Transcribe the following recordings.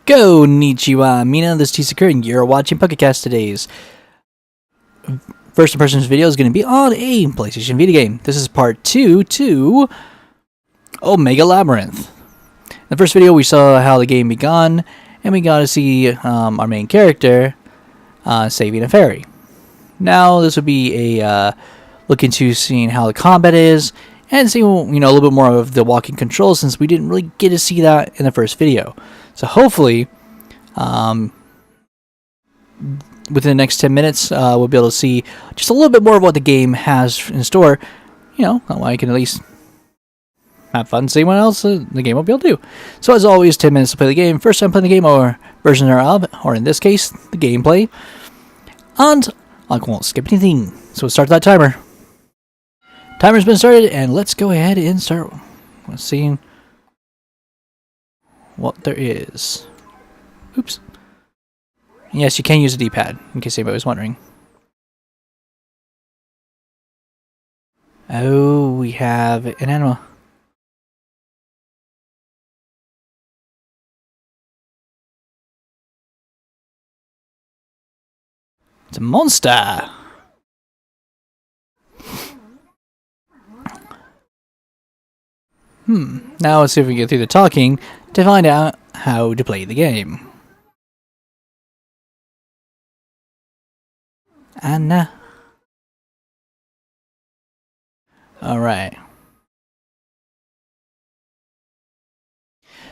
Konnichiwa, Mina, this is Sakura, and you're watching PokeCast today's first impressions video is going to be on a PlayStation Vita game. This is part 2 to Omega Labyrinth. In the first video, we saw how the game begun, and we got to see our main character saving a fairy. Now, this would be a look into seeing how the combat is, and seeing a little bit more of the walking controls, since we didn't really get to see that in the first video. So hopefully, within the next 10 minutes, we'll be able to see just a little bit more of what the game has in store. I can at least have fun seeing what else the game will be able to do. So as always, 10 minutes to play the game. First time playing the game, or version thereof, or in this case, the gameplay. And I won't skip anything. So let's start that timer. Timer's been started, and let's go ahead and start seeing what there is. Oops. Yes, you can use a D-pad, in case anybody was wondering. Oh, we have an animal. It's a monster! Now let's see if we can get through the talking to find out how to play the game. Anna. Alright.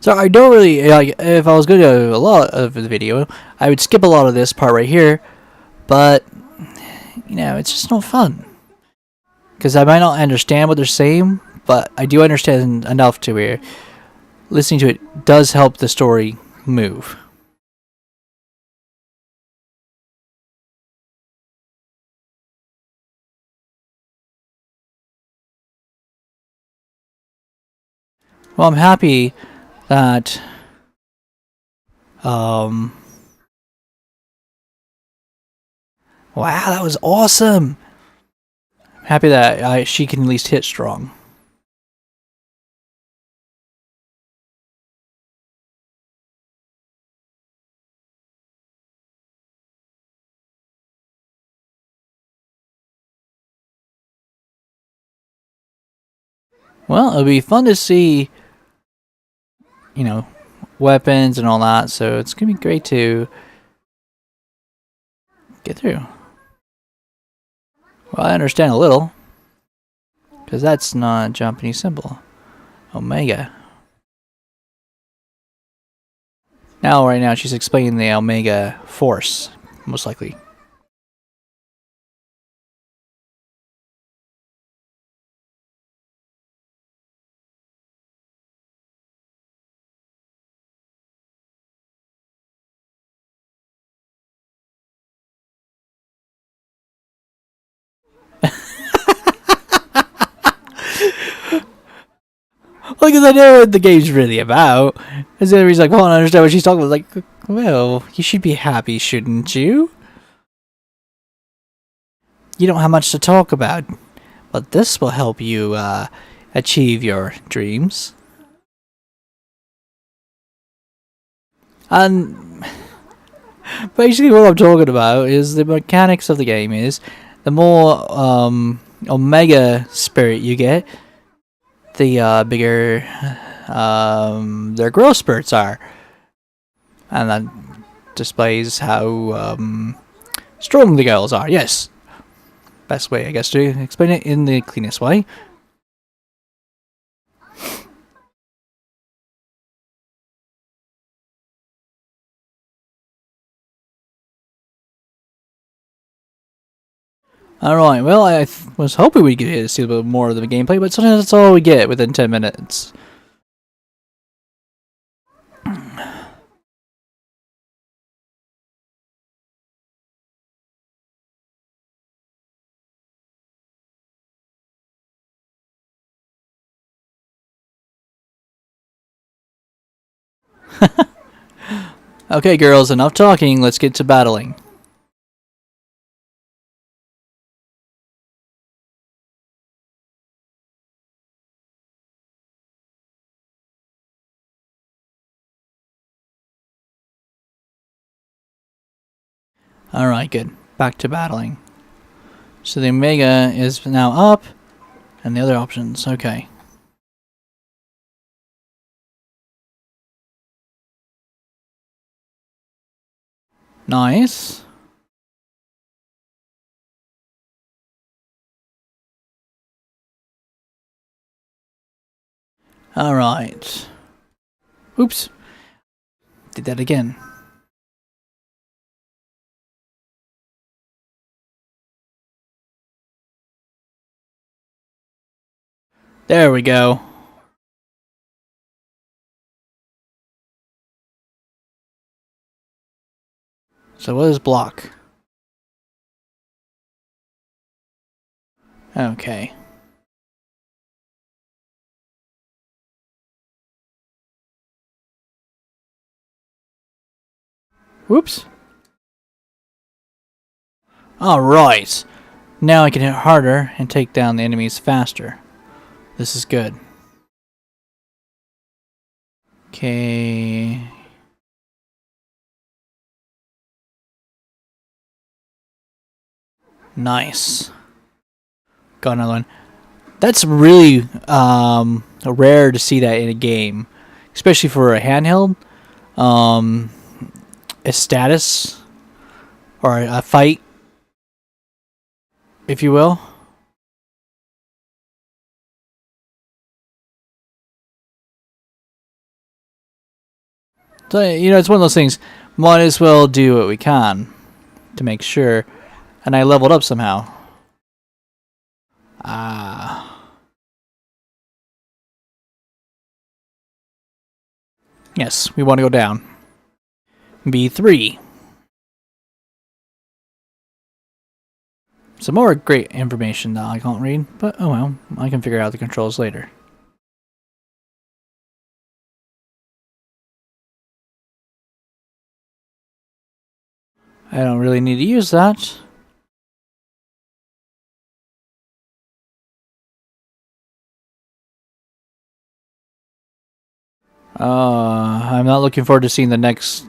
So I don't really, if I was going to do a lot of the video, I would skip a lot of this part right here, but, it's just not fun. Because I might not understand what they're saying, but I do understand enough to where listening to it does help the story move. Well, I'm happy that wow, that was awesome. I'm happy that she can at least hit strong. Well, it'll be fun to see, weapons and all that, so it's gonna be great to get through. Well, I understand a little, because that's not a Japanese symbol. Omega. Right now, she's explaining the Omega Force, most likely. Well, because I know what the game's really about. And then he's like, well, I don't understand what she's talking about. Like, well, you should be happy, shouldn't you? You don't have much to talk about, but this will help you achieve your dreams. And basically what I'm talking about is the mechanics of the game is the more Omega Spirit you get, the bigger their growth spurts are. And that displays how strong the girls are. Yes. Best way, I guess, to explain it in the cleanest way. Alright, well, I was hoping we'd get to see a bit more of the gameplay, but sometimes that's all we get within 10 minutes. Okay, girls, enough talking, let's get to battling. Alright, good. Back to battling. So the Omega is now up, and the other options, okay. Nice. Alright. Oops. Did that again. There we go. So what is block? Okay. Whoops. Alright. Now I can hit harder and take down the enemies faster. This is good. Okay. Nice. Got another one. That's really rare to see that in a game, especially for a handheld. A status or a fight, if you will. So, you know, it's one of those things. Might as well do what we can to make sure. And I leveled up somehow. Ah. Yes, we want to go down. B3. Some more great information that I can't read, but oh well, I can figure out the controls later. I don't really need to use that. I'm not looking forward to seeing the next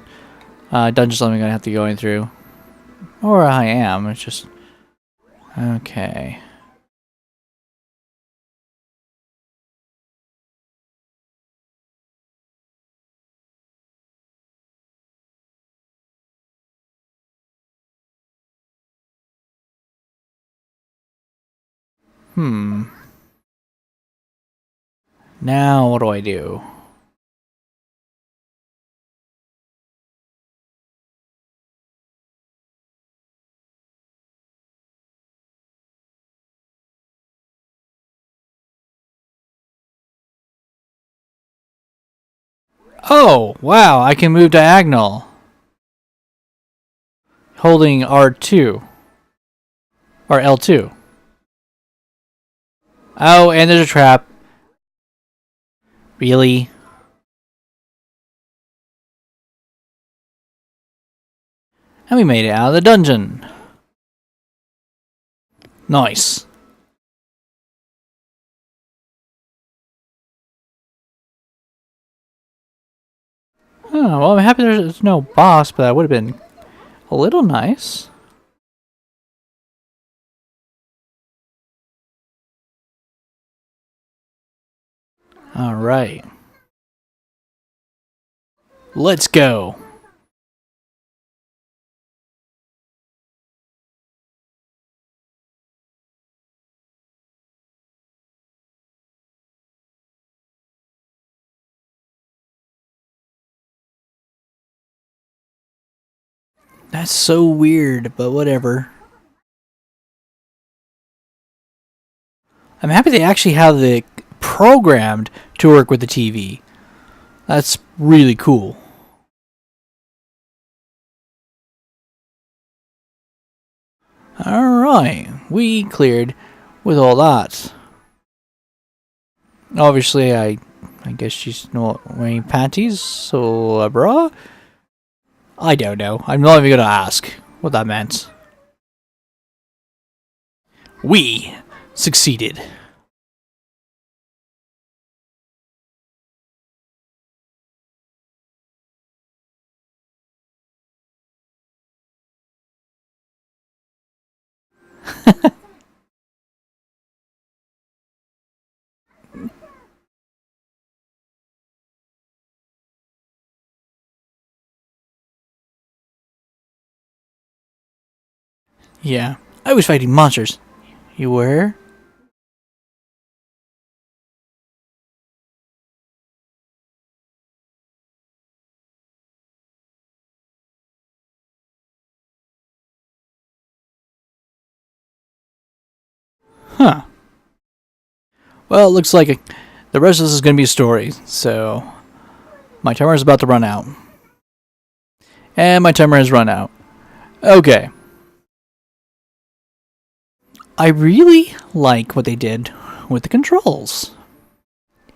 dungeons I'm gonna have to go through. Or I am, it's just... Okay. Now what do I do? Oh, wow, I can move diagonal. Holding R2. Or L2. Oh, and there's a trap. Really? And we made it out of the dungeon. Nice. Oh, well, I'm happy there's no boss, but that would have been a little nice. Alright. Let's go. That's so weird, but whatever. I'm happy they actually have it programmed to work with the TV. That's really cool. Alright, we cleared with all that. Obviously, I guess she's not wearing panties, so a bra? I don't know. I'm not even gonna ask what that meant. We succeeded. Yeah, I was fighting monsters. You were? Huh. Well, it looks like the rest of this is going to be a story, so my timer is about to run out. And my timer has run out. Okay. I really like what they did with the controls.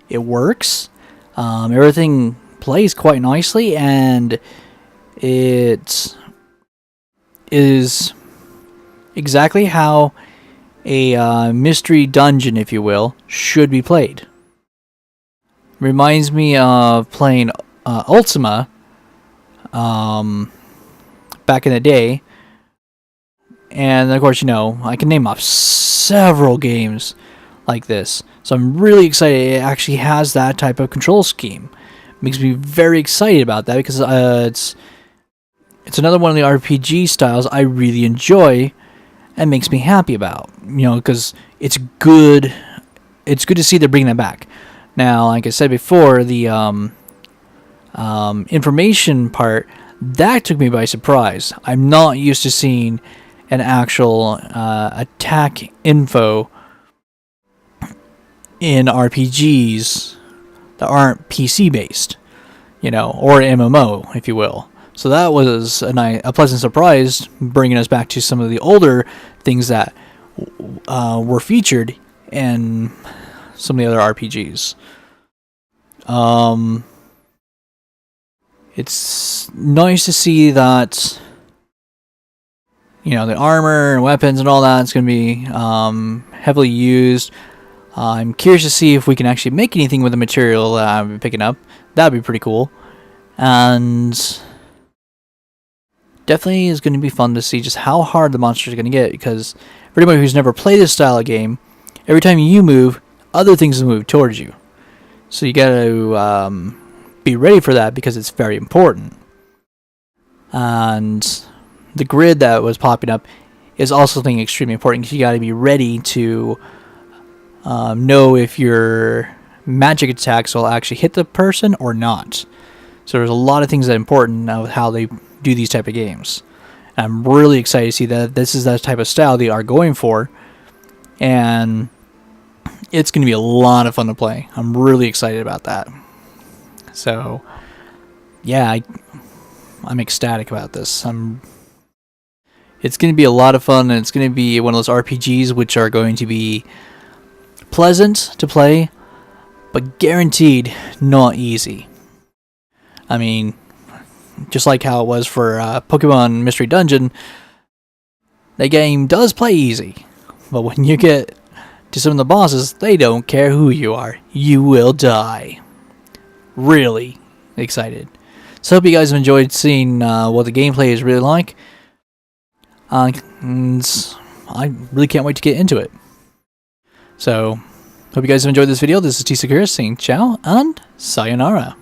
It works. Everything plays quite nicely, and it is exactly how a mystery dungeon, if you will, should be played. Reminds me of playing Ultima back in the day. And of course, you know, I can name off several games like this. So I'm really excited it actually has that type of control scheme. Makes me very excited about that because it's another one of the RPG styles I really enjoy and makes me happy about. You know, because it's good. It's good to see they're bringing that back. Now, like I said before, the information part, that took me by surprise. I'm not used to seeing an actual attack info in RPGs that aren't PC based, you know, or MMO, if you will. So that was a pleasant surprise, bringing us back to some of the older things that were featured in some of the other RPGs. It's nice to see that, you know, the armor and weapons and all that is going to be heavily used. I'm curious to see if we can actually make anything with the material that I've been picking up. That'd be pretty cool. And definitely is going to be fun to see just how hard the monsters are going to get, because for anybody who's never played this style of game, every time you move, other things will move towards you. So you got to be ready for that, because it's very important. And the grid that was popping up is also something extremely important, because you got to be ready to know if your magic attacks will actually hit the person or not. So there's a lot of things that are important of how they do these type of games. And I'm really excited to see that this is that type of style they are going for, and it's going to be a lot of fun to play. I'm really excited about that. So yeah, I'm ecstatic about this. It's going to be a lot of fun, and it's going to be one of those RPGs which are going to be pleasant to play, but guaranteed not easy. I mean, just like how it was for Pokemon Mystery Dungeon, that game does play easy. But when you get to some of the bosses, they don't care who you are. You will die. Really excited. So I hope you guys have enjoyed seeing what the gameplay is really like. And I really can't wait to get into it. So, hope you guys have enjoyed this video. This is T Sakura saying ciao and sayonara.